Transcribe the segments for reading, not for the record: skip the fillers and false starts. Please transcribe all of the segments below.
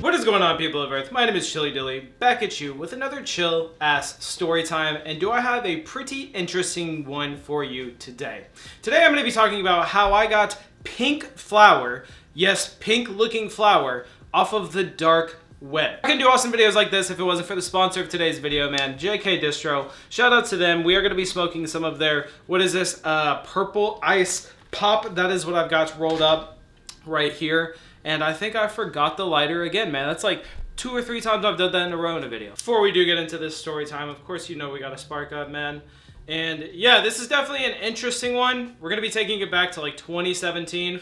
What is going on, people of Earth? My name is Chilly Dilly, back at you with another chill-ass story time, and do I have a pretty interesting one for you today. Today I'm going to be talking about how I got pink flour, yes, pink-looking flour, off of the dark web. I can do awesome videos like this if it wasn't for the sponsor of today's video, man, JK Distro. Shout out to them. We are going to be smoking some of their, what is this, purple ice pop. That is what I've got rolled up right here. And I think I forgot the lighter again, man. That's like 2 or 3 times I've done that in a row in a video. Before we do get into this story time, of course, you know we got to spark up, man. And yeah, this is definitely an interesting one. We're going to be taking it back to like 2017.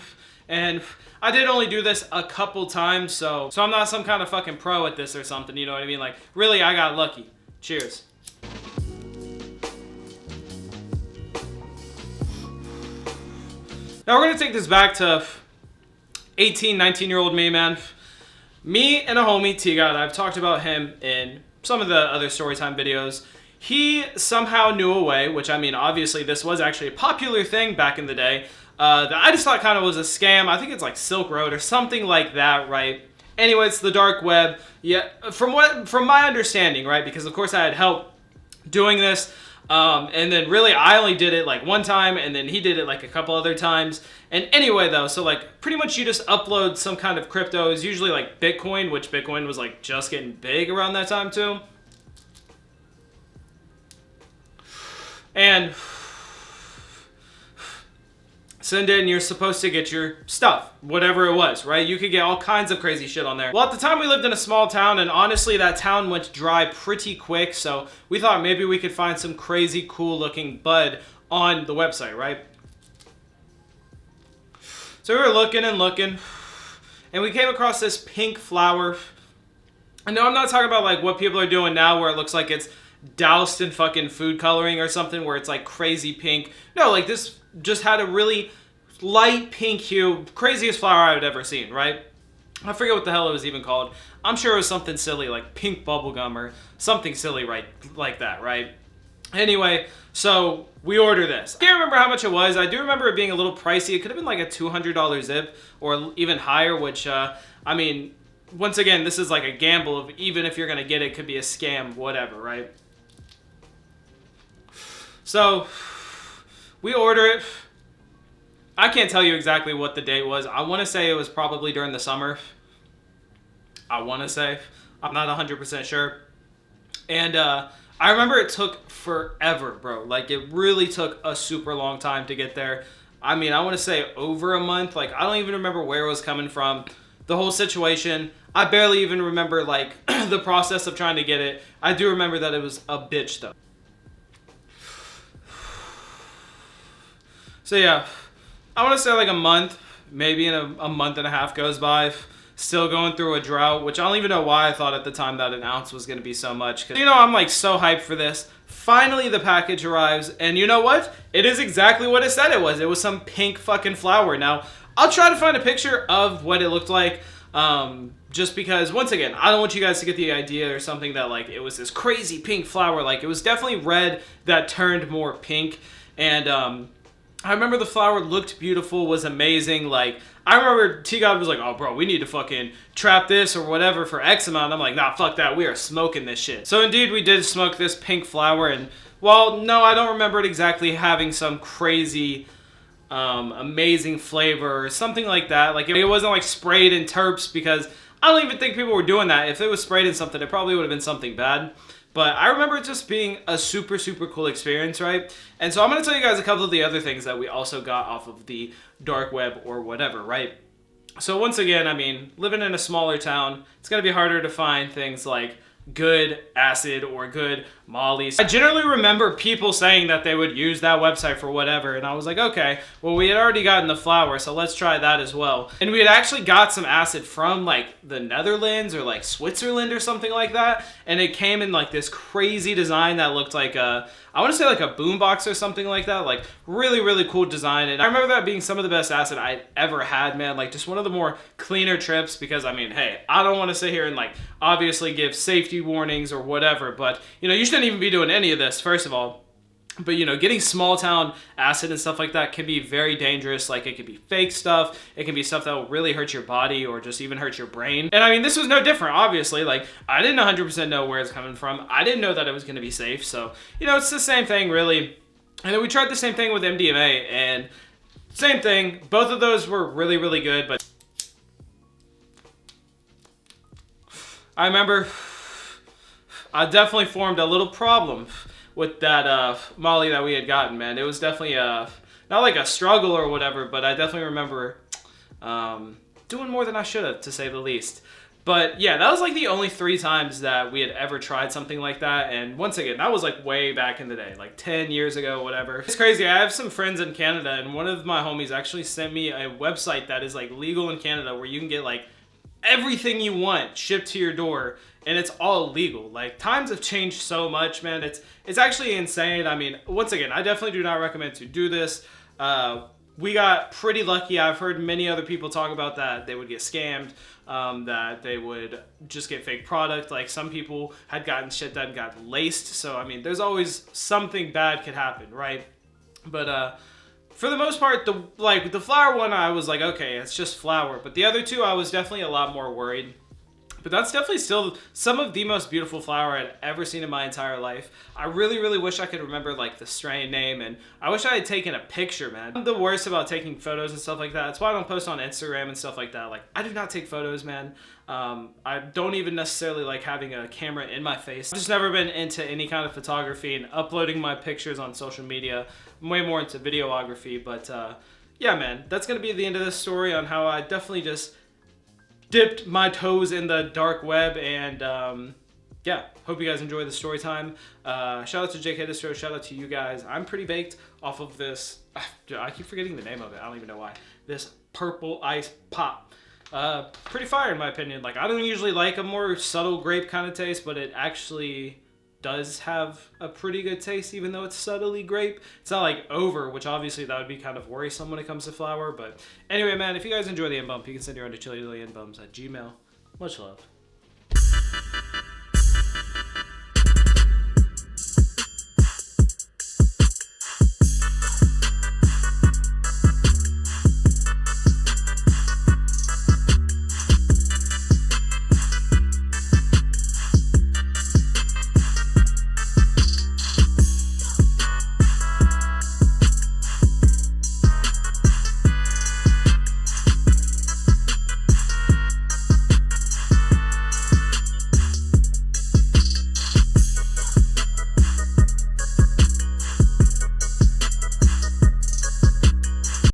And I did only do this a couple times, so I'm not some kind of fucking pro at this or something, you know what I mean? Like, really, I got lucky. Cheers. Now we're going to take this back to 18, 19-year-old me, man. Me and a homie, T-God, I've talked about him in some of the other Storytime videos. He somehow knew a way, which, I mean, obviously this was actually a popular thing back in the day, that I just thought kind of was a scam. I think it's like Silk Road or something like that, right? Anyways, the dark web. Yeah, from my understanding, right? Because, of course, I had help doing this. And then really I only did it like one time, and then he did it like a couple other times. And anyway though, so like pretty much you just upload some kind of crypto. It's usually like Bitcoin, which Bitcoin was like just getting big around that time too. And send in, you're supposed to get your stuff, whatever it was, right? You could get all kinds of crazy shit on there. Well, at the time we lived in a small town, and honestly that town went dry pretty quick, so we thought maybe we could find some crazy cool looking bud on the website, right? So we were looking and looking, and we came across this pink flour. And no, I'm not talking about like what people are doing now where it looks like it's doused in fucking food coloring or something where it's like crazy pink. No, like this just had a really light pink hue, craziest flower I've ever seen, right? I forget what the hell it was even called. I'm sure it was something silly like pink bubblegum or something silly, right? Like that, right? Anyway, so we order this. I can't remember how much it was. I do remember it being a little pricey. It could have been like a $200 zip or even higher, which, I mean, once again, this is like a gamble of even if you're going to get it, it could be a scam, whatever, right? So we order it. I can't tell you exactly what the date was. I want to say it was probably during the summer. I want to say. I'm not 100% sure. And I remember it took forever, bro. Like, it really took a super long time to get there. I mean, I want to say over a month. Like, I don't even remember where it was coming from. The whole situation. I barely even remember, like, the process of trying to get it. I do remember that it was a bitch, though. So, yeah. I want to say, like, a month. Maybe in a month and a half goes by. Still going through a drought, which I don't even know why I thought at the time that an ounce was going to be so much. Cause, you know, I'm like so hyped for this. Finally, the package arrives, and you know what? It is exactly what it said it was. It was some pink fucking flour. Now, I'll try to find a picture of what it looked like, just because, once again, I don't want you guys to get the idea or something that, like, it was this crazy pink flour. Like, it was definitely red that turned more pink, and, I remember the flower looked beautiful, was amazing. Like, I remember T-God was like, oh, bro, we need to fucking trap this or whatever for X amount. I'm like, nah, fuck that. We are smoking this shit. So, indeed, we did smoke this pink flower. And, well, no, I don't remember it exactly having some crazy, amazing flavor or something like that. Like, it wasn't, like, sprayed in terps because I don't even think people were doing that. If it was sprayed in something, it probably would have been something bad. But I remember it just being a super, super cool experience, right? And so I'm going to tell you guys a couple of the other things that we also got off of the dark web or whatever, right? So once again, I mean, living in a smaller town, it's going to be harder to find things like good acid or good mollies. I generally remember people saying that they would use that website for whatever, and I was like, okay, well, we had already gotten the flour, so let's try that as well. And we had actually got some acid from like the Netherlands or like Switzerland or something like that, and it came in like this crazy design that looked like a, I want to say like a boombox or something like that, like really, really cool design. And I remember that being some of the best acid I'd ever had, man. Like just one of the more cleaner trips because, I mean, hey, I don't want to sit here and like obviously give safety warnings or whatever, but you know, you shouldn't even be doing any of this, first of all. But, you know, getting small town acid and stuff like that can be very dangerous. Like, it could be fake stuff. It can be stuff that will really hurt your body or just even hurt your brain. And I mean, this was no different, obviously. Like, I didn't 100% know where it's coming from. I didn't know that it was going to be safe. So, you know, it's the same thing, really. And then we tried the same thing with MDMA, and same thing. Both of those were really, really good. But I remember I definitely formed a little problem with that Molly that we had gotten, man. It was definitely not like a struggle or whatever, but I definitely remember doing more than I should have, to say the least. But yeah, that was like the only 3 times that we had ever tried something like that. And once again, that was like way back in the day, like 10 years ago, whatever. It's crazy. I have some friends in Canada, and one of my homies actually sent me a website that is like legal in Canada where you can get like everything you want shipped to your door, and it's all legal. Like, times have changed so much, man. It's actually insane. I mean, once again, I definitely do not recommend to do this. We got pretty lucky. I've heard many other people talk about that they would get scammed, that they would just get fake product. Like, some people had gotten shit that got laced. So, I mean, there's always something bad could happen, right? But for the most part, the flower one, I was like, okay, it's just flour. But the other 2, I was definitely a lot more worried. But that's definitely still some of the most beautiful flower I'd ever seen in my entire life. I really, really wish I could remember like the strain name, and I wish I had taken a picture, man. I'm the worst about taking photos and stuff like that. That's why I don't post on Instagram and stuff like that. Like, I do not take photos, man. I don't even necessarily like having a camera in my face. I've just never been into any kind of photography and uploading my pictures on social media. I'm way more into videography, but yeah, man, that's gonna be the end of this story on how I definitely just dipped my toes in the dark web. And yeah, hope you guys enjoy the story time. Shout out to JK Distro, shout out to you guys. I'm pretty baked off of this. I keep forgetting the name of it. I don't even know why. This purple ice pop. Pretty fire in my opinion. Like, I don't usually like a more subtle grape kind of taste, but it actually does have a pretty good taste, even though it's subtly grape. It's not like over, which obviously that would be kind of worrisome when it comes to flour. But anyway, man, if you guys enjoy the End Bump, you can send your own to chillydillyendbumps@gmail.com. Much love.